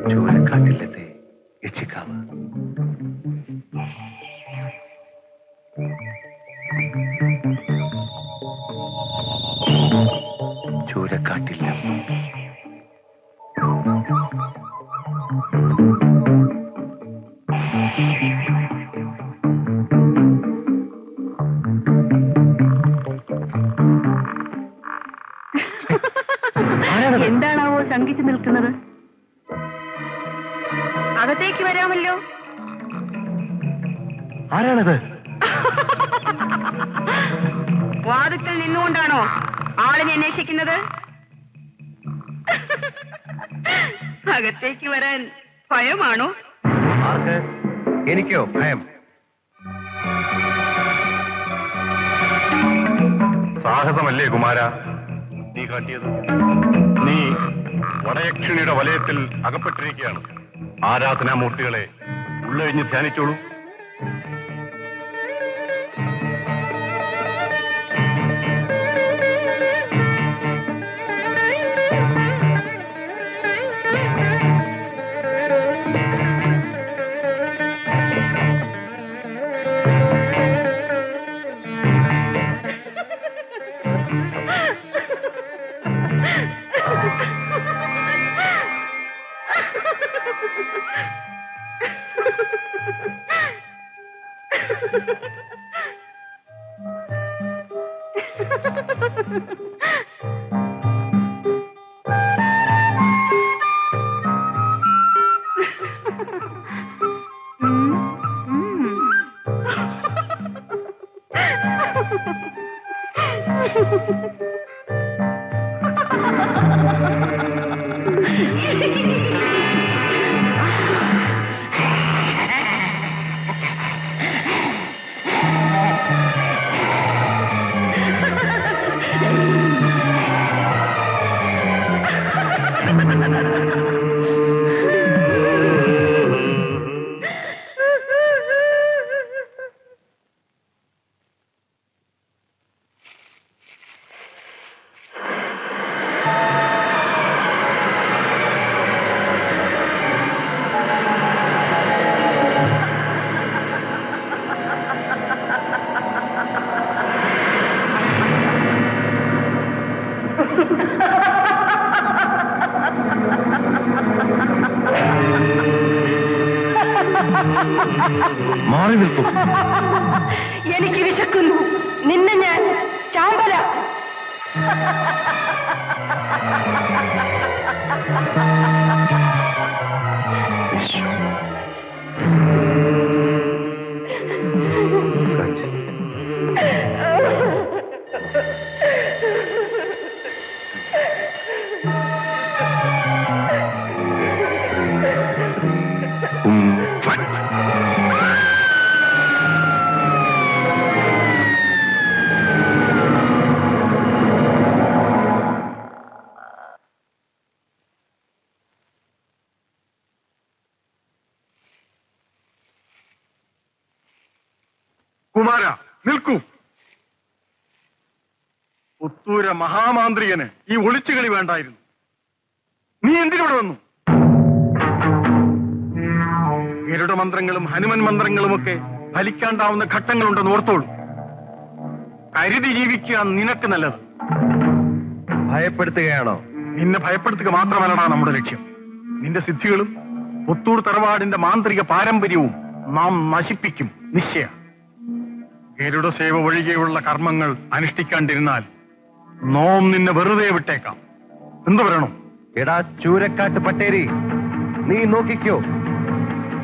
ചൂരക്കാട്ടിലത്തെ യക്ഷിക്കാവ്. ചൂരക്കാട്ടില്ല. എന്താണാവോ ശങ്കിച്ചു നിൽക്കുന്നത്? അകത്തേക്ക് വരാമല്ലോ. ആരാണത്? വാതിക്കൽ നിന്നുകൊണ്ടാണോ ആളിനെ അന്വേഷിക്കുന്നത്? അകത്തേക്ക് വരാൻ ഭയമാണോ? ആർക്ക്? എനിക്കോ ഭയം? സാഹസമല്ലേ കുമാര നീ കാട്ടിയത്? നീ വടയക്ഷിണിയുടെ വലയത്തിൽ അകപ്പെട്ടിരിക്കുകയാണ്. ആരാധനാമൂർത്തികളെ ഉള്ളഴിഞ്ഞ് ധ്യാനിച്ചോളൂ. മാറി നിൽക്കും. എനിക്ക് വിശക്കുന്നു. നിന്നെ ഞാൻ ചാമ്പല. കുമാര നിൽക്കൂ. പുത്തൂര മഹാമാന്ത്രികന് ഈ ഒളിച്ചുകളി വേണ്ടായിരുന്നു. നീ എന്തിനവിടെ വന്നു? ഗരുഡ മന്ത്രങ്ങളും ഹനുമൻ മന്ത്രങ്ങളുമൊക്കെ ഫലിക്കാണ്ടാവുന്ന ഘട്ടങ്ങളുണ്ടെന്ന് ഓർത്തോളൂ. കരുതി ജീവിക്കുക നിനക്ക് നല്ലത്. ഭയപ്പെടുത്തുകയാണോ? നിന്നെ ഭയപ്പെടുത്തുക മാത്രമല്ലടാ നമ്മുടെ ലക്ഷ്യം. നിന്റെ സിദ്ധികളും പുത്തൂർ തറവാടിന്റെ മാന്ത്രിക പാരമ്പര്യവും നാം നശിപ്പിക്കും നിശ്ചയ. ഗരുഡ സേവ ഒഴികെയുള്ള കർമ്മങ്ങൾ അനുഷ്ഠിക്കാണ്ടിരുന്നാൽ നോം നിന്നെ വെറുതെ വിട്ടേക്കാം. എന്തു പറയണം? എടാ ചൂരക്കാട്ട് പട്ടേരി, നീ നോക്കിക്കോ.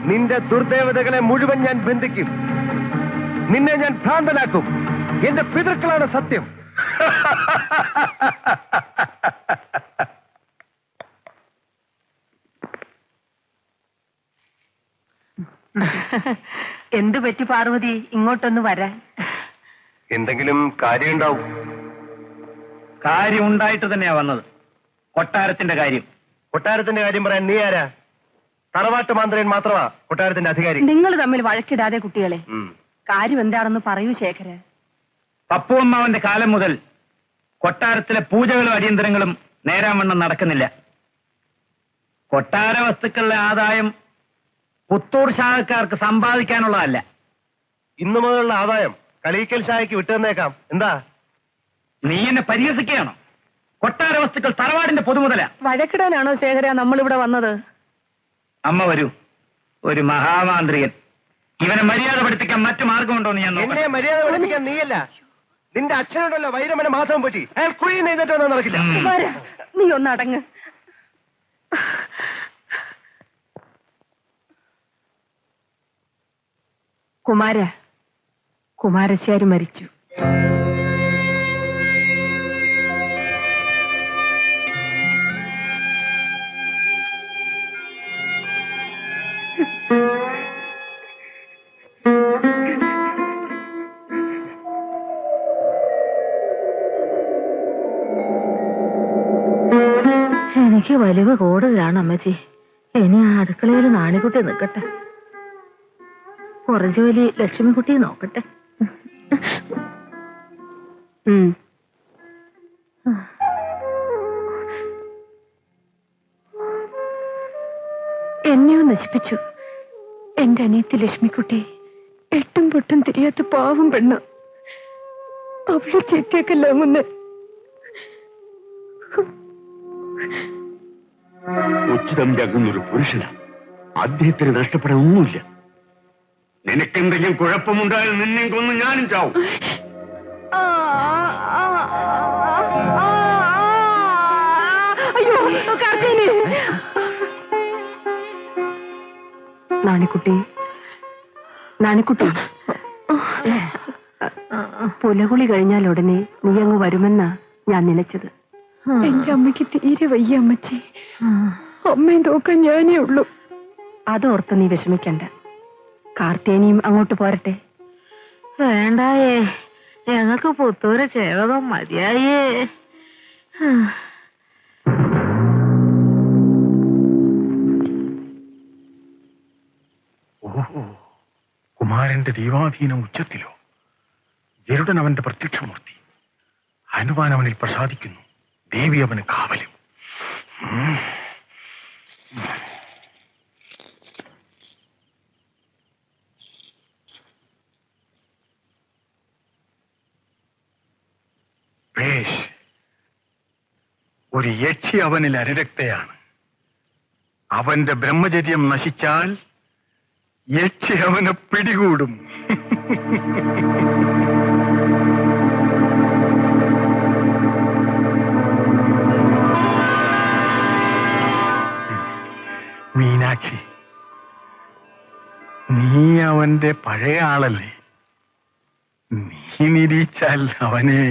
നിന്റെ ദുർദേവതകളെ മുഴുവൻ ഞാൻ ബന്ധിക്കും. നിന്നെ ഞാൻ ഭ്രാന്തനാക്കും. എന്റെ പിതൃക്കളാണ് സത്യം. എന്തു പറ്റി പാർവതി ഇങ്ങോട്ടൊന്ന് വരാൻ? എന്തെങ്കിലും കാര്യമുണ്ടാവും. കാര്യമുണ്ടായിട്ട് തന്നെയാ വന്നത്. കൊട്ടാരത്തിന്റെ കാര്യം. കൊട്ടാരത്തിന്റെ കാര്യം പറയാൻ നീ ആരാ? തറവാട്ട് മാന്ത്രികൻ മാത്രമാ കൊട്ടാരത്തിന്റെ അധികാരി. നിങ്ങൾ തമ്മിൽ വഴക്കിടാതെ കുട്ടികളെ. കാര്യം എന്താണെന്ന് പറയൂ ശേഖര. പപ്പുവമ്മാവന്റെ കാലം മുതൽ കൊട്ടാരത്തിലെ പൂജകളും അടിയന്തരങ്ങളും നേരാവണ്ണം നടക്കുന്നില്ല. കൊട്ടാര വസ്തുക്കളുടെ ആദായം പുത്തൂർ ശാഖക്കാർക്ക് സമ്പാദിക്കാനുള്ളതല്ല. ഇന്നു മുതലുള്ള ആദായം കളീക്കൽ ഷായ്ക്ക് വിട്ടുതന്നേക്കാം. എന്താ? നീ എന്നെ പരിഹസിക്കുകയാണോ? കൊട്ടാര വസ്തുക്കൾ തറവാടിന്റെ പൊതുമുതല. വഴക്കിടാനാണോ ശേഖര നമ്മളിവിടെ വന്നത്? അമ്മ വരൂ. ഒരു മഹാമാന്ത്രികൻ. ഇവനെ മര്യാദ പഠിപ്പിക്കാൻ മറ്റു മാർഗമുണ്ടോ എന്ന് ഞാൻ എന്നെ നോക്കട്ടെ. മര്യാദ പഠിപ്പിക്കാൻ നീയല്ല, നിന്റെ അച്ഛനോടല്ലോ വൈരമന മാധവം പറ്റി. അയാൾ കുഴി നെയ്തിട്ടൊന്നും നടക്കില്ല. കുമാര, നീ ഒന്ന് അടങ്ങ്. കുമാരശ്ശേരി മരിച്ചു. എനിക്ക് വലിവ് കൂടുതലാണ് അമ്മച്ചി. ഇനി ആ അടുക്കളയിൽ നാണിക്കുട്ടി നിൽക്കട്ടെ, കുറച്ചു വലിയ ലക്ഷ്മിക്കുട്ടി നോക്കട്ടെ. എന്നെയോ നശിപ്പിച്ചു എന്റെ അനിയത്തി ലക്ഷ്മിക്കുട്ടി. എട്ടും പൊട്ടും തിരിയാത്ത പാവം പെണ്ണ്. അവളെ ചേത്തിയേക്കല്ല മുന്നേ. ഉച്ചിതമ്പിയാകുന്നൊരു പുരുഷനാണ്. അദ്ദേഹത്തിന് നഷ്ടപ്പെടാൻ ഒന്നുമില്ല. നിനക്കെന്തെങ്കിലും കുഴപ്പമുണ്ടായാൽ നിന്നെ കൊന്ന് ഞാനും ചാവും. അയ്യോ കാർത്തേനി. നാണിക്കുട്ടി, പുലകുളി കഴിഞ്ഞാൽ ഉടനെ നീ അങ്ങ് വരുമെന്നാ ഞാൻ നനച്ചത്. എന്റെ അമ്മയ്ക്ക് തീരെ വയ്യ അമ്മച്ചി. അമ്മയെ നോക്കാൻ ഞാനേ ഉള്ളൂ. അതോർത്ത് നീ വിഷമിക്കണ്ട. കാർത്തേനിയും അങ്ങോട്ട് പോരട്ടെ. വേണ്ടായേ, ഞങ്ങൾക്ക് പുത്തൂരെ ചേവകം മതിയായേ. ഓഹോ, കുമാരന്റെ ദൈവാധീനം ഉച്ചത്തിലോ. ഗരുഡൻ അവന്റെ പ്രത്യക്ഷമൂർത്തി. ഹനുമാൻ അവനിൽ പ്രസാദിക്കുന്നു. ദേവി അവന് കാവലും. പേഷ്, ഒരു യക്ഷി അവനിൽ അനുരക്തയാണ്. അവന്റെ ബ്രഹ്മചര്യം നശിച്ചാൽ യക്ഷി അവനെ പിടികൂടും. മീനാക്ഷി, നീ അവന്റെ പഴയ ആളല്ലേ. നീ നിരീച്ചാൽ അവനെ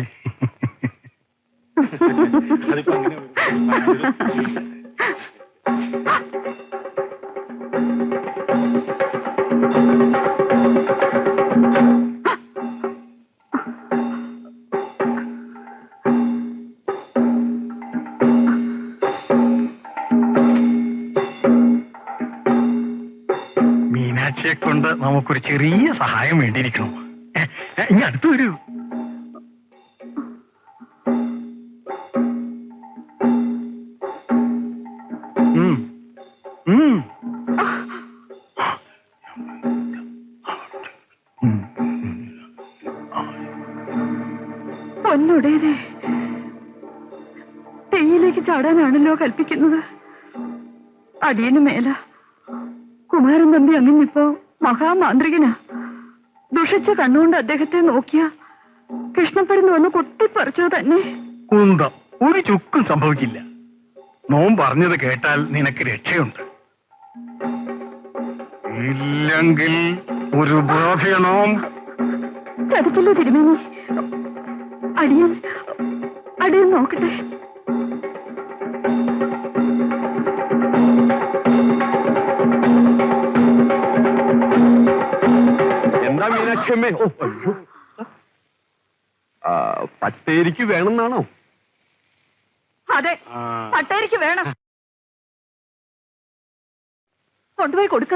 മീനാക്ഷിയെ കൊണ്ട് നമുക്കൊരു ചെറിയ സഹായം വേണ്ടിയിരിക്കണം. ഇനി അടുത്ത് വരൂ. പൊന്നുടേനെ തെയ്യിലേക്ക് ചാടാനാണല്ലോ കൽപ്പിക്കുന്നത്. അടിയന് മേല. കുമാരൻ തമ്പി അങ്ങനിപ്പോ മഹാമാന്ത്രികനാ. ദുഷിച്ച കണ്ണുകൊണ്ട് അദ്ദേഹത്തെ നോക്കിയ കൃഷ്ണപ്പരുന്ന് വന്ന് കൊത്തിപ്പറിച്ചത് തന്നെ. കുന്തം ഒരു ചുക്കും സംഭവിക്കില്ല. നോം പറഞ്ഞത് കേട്ടാൽ നിനക്ക് രക്ഷയുണ്ട്. ഇല്ലെങ്കിൽ ഒരു ബോധയണോം. ചതിക്കല്ലോ തിരുമേനി. അടിയൻ നോക്കട്ടെ. എന്താ മീനാക്ഷമ്മേ? പട്ടേരിക്ക് വേണമെന്നാണോ? അതെ, പട്ടേരിക്ക് വേണം. കൊണ്ടുപോയി കൊടുക്ക.